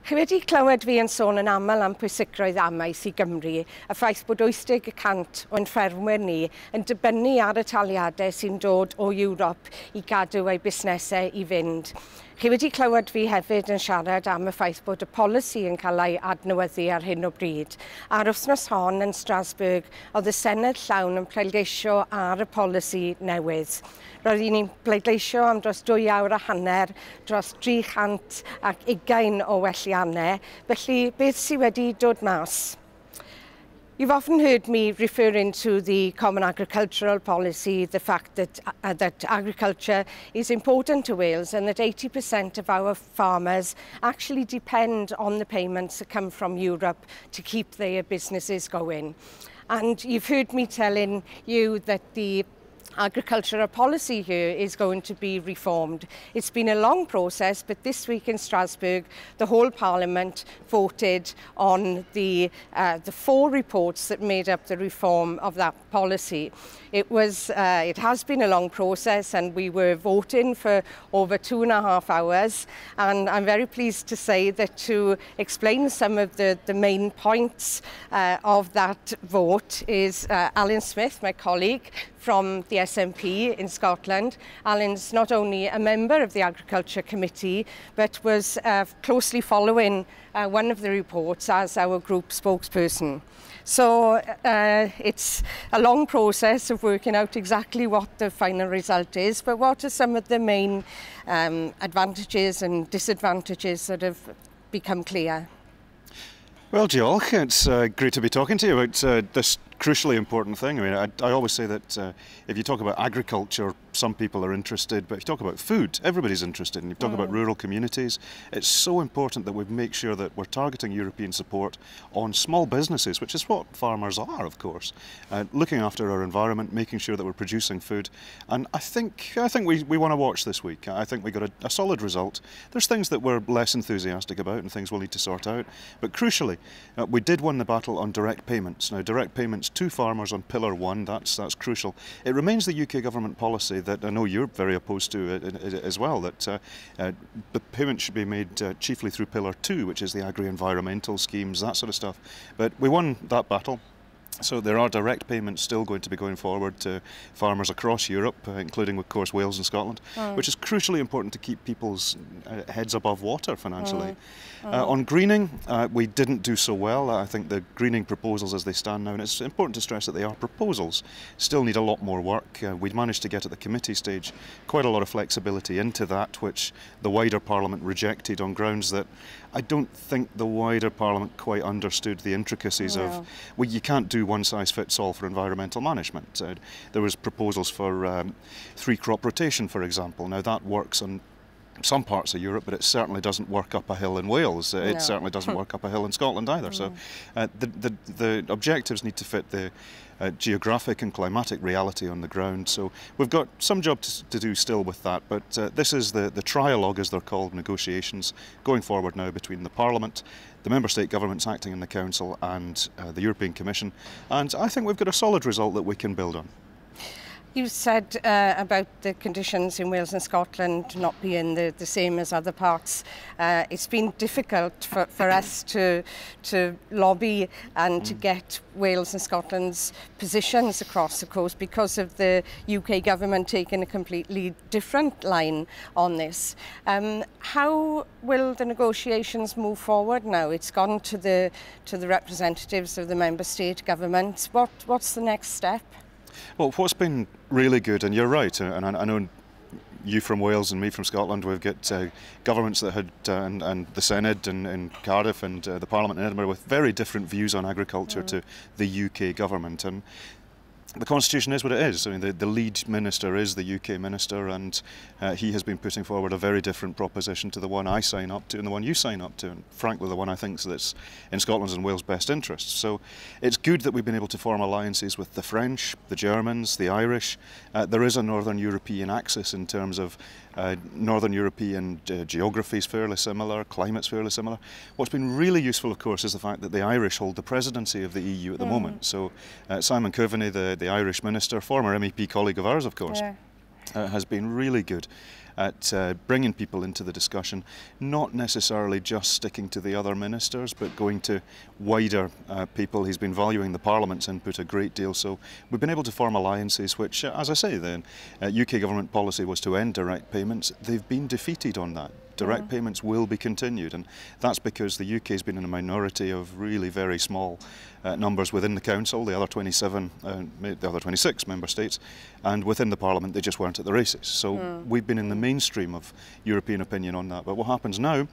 Chi wedi clywed fi yn sôn yn aml am pwysigrwydd amais i Gymru, y ffaith bod 80% o'n ffermwyr ni yn dibynnu ar y taliadau sy'n dod o Ewrop i gadw eu busnesau i fynd. Chi wedi clywed fi hefyd yn siarad am y ffaith bod y polisi yn cael ei adnewyddu ar hyn o bryd. A'r wythnos hon yn Strasbourg, oedd y Senedd llawn yn pleidleisio ar y polisi newydd. Roedd ni'n pleidleisio am dros 2 awr a hanner, dros 320 o welliannau, felly beth sydd wedi dod mas? You've often heard me referring to the Common Agricultural Policy, the fact that agriculture is important to Wales and that 80% of our farmers actually depend on the payments that come from Europe to keep their businesses going. And you've heard me telling you that the agricultural policy here is going to be reformed. It's been a long process, but this week in Strasbourg, the whole Parliament voted on the 4 reports that made up the reform of that policy. It has been a long process, and we were voting for over 2.5 hours. And I'm very pleased to say that to explain some of the main points of that vote is Alyn Smith, my colleague from the SNP in Scotland. Alyn's not only a member of the Agriculture Committee, but was closely following one of the reports as our group spokesperson. So it's a long process of working out exactly what the final result is, but what are some of the main advantages and disadvantages that have become clear? Well, Jill, it's great to be talking to you about this crucially important thing. I mean, I always say that if you talk about agriculture, some people are interested, but if you talk about food, everybody's interested. And if you talk about rural communities, it's so important that we make sure that we're targeting European support on small businesses, which is what farmers are, of course, looking after our environment, making sure that we're producing food. And I think we want to watch this week. I think we got a solid result. There's things that we're less enthusiastic about and things we'll need to sort out. But crucially, we did win the battle on direct payments. Now, direct payments to farmers on Pillar 1, that's crucial. It remains the UK government policy that I know you're very opposed to as well, that the payment should be made chiefly through Pillar 2, which is the agri-environmental schemes, that sort of stuff. But we won that battle. So there are direct payments still going to be going forward to farmers across Europe, including, of course, Wales and Scotland, which is crucially important to keep people's heads above water financially. On greening, we didn't do so well. I think the greening proposals as they stand now, and it's important to stress that they are proposals, still need a lot more work. We'd managed to get at the committee stage quite a lot of flexibility into that, which the wider Parliament rejected on grounds that I don't think the wider Parliament quite understood the intricacies of, well, you can't do one-size-fits-all for environmental management. There was proposals for 3-crop rotation, for example. Now that works on some parts of Europe, but it certainly doesn't work up a hill in Wales. It certainly doesn't work up a hill in Scotland either. So the objectives need to fit the geographic and climatic reality on the ground. So we've got some job to do still with that, but this is the trialogue, as they're called, negotiations going forward now between the Parliament, the Member State governments acting in the Council and the European Commission, and I think we've got a solid result that we can build on. You said about the conditions in Wales and Scotland not being the same as other parts. It's been difficult for us to lobby and to get Wales and Scotland's positions across, of course, because of the UK government taking a completely different line on this. How will the negotiations move forward now? It's gone to the representatives of the Member State governments. What's the next step? Well, what's been really good, and you're right, and I know you from Wales and me from Scotland, we've got governments that had, and the Senedd in Cardiff and the Parliament in Edinburgh with very different views on agriculture to the UK government. And the Constitution is what it is. I mean, the lead minister is the UK minister, and he has been putting forward a very different proposition to the one I sign up to and the one you sign up to, and frankly the one I think that's in Scotland's and Wales' best interests. So it's good that we've been able to form alliances with the French, the Germans, the Irish. There is a Northern European axis in terms of Northern European geography is fairly similar, climate's fairly similar. What's been really useful, of course, is the fact that the Irish hold the presidency of the EU at the moment. So Simon Coveney, the Irish minister, former MEP colleague of ours, of course, has been really good at bringing people into the discussion, not necessarily just sticking to the other ministers, but going to wider people. He's been valuing the Parliament's input a great deal, so we've been able to form alliances which, as I say, the UK government policy was to end direct payments. They've been defeated on that. Direct payments will be continued, and that's because the UK has been in a minority of really very small numbers within the Council, the other 26 member states, and within the Parliament they just weren't at the races. So we've been in the mainstream of European opinion on that. But what happens now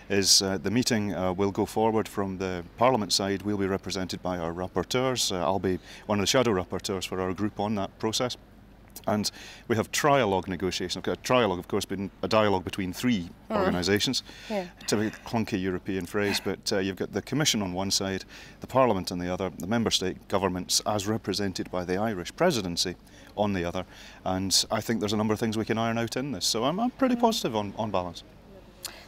is the meeting will go forward from the Parliament side. We'll be represented by our rapporteurs. I'll be one of the shadow rapporteurs for our group on that process. And we have trialogue negotiations. A trialogue, of course, being a dialogue between three organisations. Yeah. Typically clunky European phrase, but you've got the Commission on one side, the Parliament on the other, the member state governments as represented by the Irish presidency on the other. And I think there's a number of things we can iron out in this. So I'm pretty positive on balance.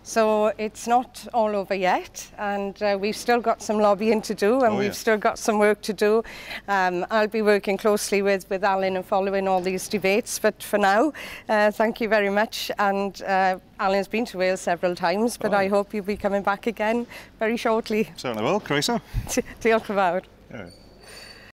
So it's not all over yet, and we've still got some lobbying to do, and we've still got some work to do. I'll be working closely with Alyn and following all these debates, but for now, thank you very much. And Alyn's been to Wales several times, but I hope you'll be coming back again very shortly. Certainly will, Croeso. Diolch yn fawr. Yeah.